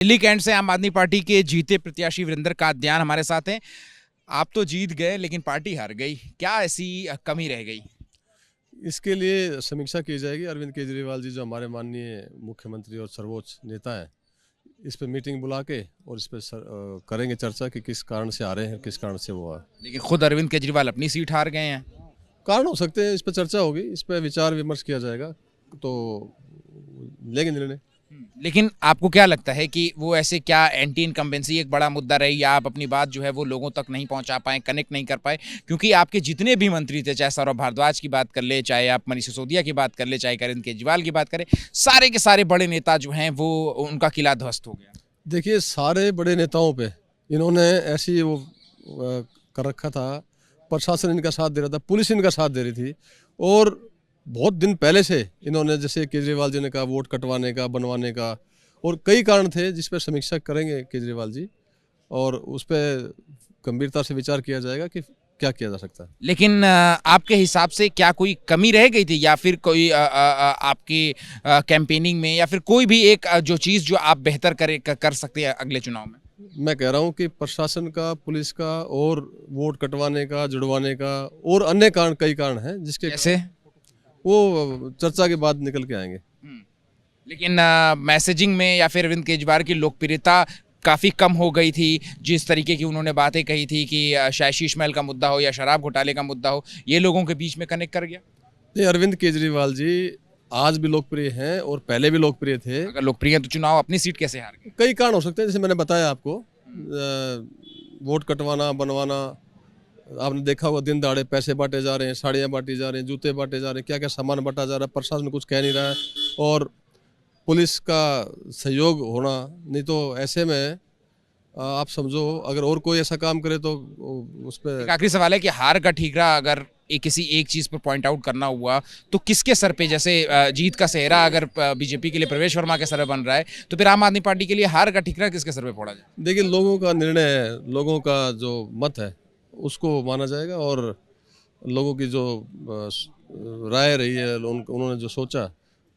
Delhi cantt से आम आदमी पार्टी के जीते प्रत्याशी वीरेंद्र कादियान हमारे साथ हैं। आप तो जीत गए लेकिन पार्टी हार गई, क्या ऐसी कमी रह गई? इसके लिए समीक्षा की जाएगी। अरविंद केजरीवाल जी जो हमारे माननीय मुख्यमंत्री और सर्वोच्च नेता हैं, इस पर मीटिंग बुला के और इस पर करेंगे चर्चा कि किस कारण से आ रहे हैं, किस कारण से वो आ। लेकिन खुद अरविंद केजरीवाल अपनी सीट हार गए हैं। कारण हो सकते हैं, इस पर चर्चा होगी, इस पर विचार विमर्श किया जाएगा तो लेंगे निर्णय। लेकिन आपको क्या लगता है कि वो ऐसे क्या एंटी इनकम्बेंसी एक बड़ा मुद्दा रही, या आप अपनी बात जो है वो लोगों तक नहीं पहुंचा पाए, कनेक्ट नहीं कर पाए? क्योंकि आपके जितने भी मंत्री थे, चाहे सौरभ भारद्वाज की बात कर ले, चाहे आप मनीष सिसोदिया की बात कर ले, चाहे अरविंद केजरीवाल की बात करें, सारे के सारे बड़े नेता जो हैं वो उनका किला ध्वस्त हो गया। देखिए, सारे बड़े नेताओं पे इन्होंने ऐसी वो कर रखा था, प्रशासन इनका साथ दे रहा था, पुलिस इनका साथ दे रही थी, और बहुत दिन पहले से इन्होंने, जैसे केजरीवाल जी ने कहा, वोट कटवाने का, बनवाने का, और कई कारण थे जिस पर समीक्षा करेंगे केजरीवाल जी, और उस पर गंभीरता से विचार किया जाएगा कि क्या किया जा सकता है। लेकिन आपके हिसाब से क्या कोई कमी रह गई थी, या फिर कोई आपकी कैंपेनिंग में, या फिर कोई भी एक जो चीज़ जो आप बेहतर कर सकते हैं अगले चुनाव में? मैं कह रहा हूँ कि प्रशासन का, पुलिस का, और वोट कटवाने का, जुड़वाने का, और अन्य कारण, कई कारण हैं जिसके जैसे वो चर्चा के बाद निकल के आएंगे। लेकिन मैसेजिंग में या फिर अरविंद केजरीवाल की लोकप्रियता काफ़ी कम हो गई थी। जिस तरीके की उन्होंने बातें कही थी कि शायद शीश महल का मुद्दा हो या शराब घोटाले का मुद्दा हो, ये लोगों के बीच में कनेक्ट कर गया। नहीं, अरविंद केजरीवाल जी आज भी लोकप्रिय हैं और पहले भी लोकप्रिय थे। अगर लोकप्रिय हैं तो चुनाव अपनी सीट कैसे हार गए? कई कारण हो सकते हैं, जैसे मैंने बताया आपको, वोट कटवाना, बनवाना। आपने देखा होगा, दिन दहाड़े पैसे बांटे जा रहे हैं, साड़ियाँ बांटी जा रहे हैं, जूते बांटे जा रहे हैं, क्या क्या सामान बांटा जा रहा है, प्रशासन कुछ कह नहीं रहा है, और पुलिस का सहयोग होना। नहीं तो ऐसे में आप समझो, अगर और कोई ऐसा काम करे तो उस पर। एक आखिरी सवाल है कि हार का ठीकरा अगर किसी एक चीज़ पर पॉइंट आउट करना हुआ तो किसके सर पे? जैसे जीत का सेहरा अगर बीजेपी के लिए प्रवेश वर्मा के सर पे बन रहा है, तो फिर आम आदमी पार्टी के लिए हार का ठीकरा किसके सर पे फोड़ा जाए? देखिए, लोगों का निर्णय है, लोगों का जो मत है उसको माना जाएगा, और लोगों की जो राय रही है, उन्होंने जो सोचा,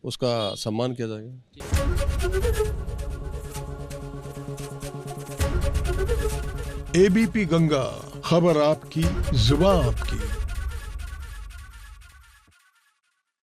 उसका सम्मान किया जाएगा। एबीपी गंगा, खबर आपकी, जुबान आपकी।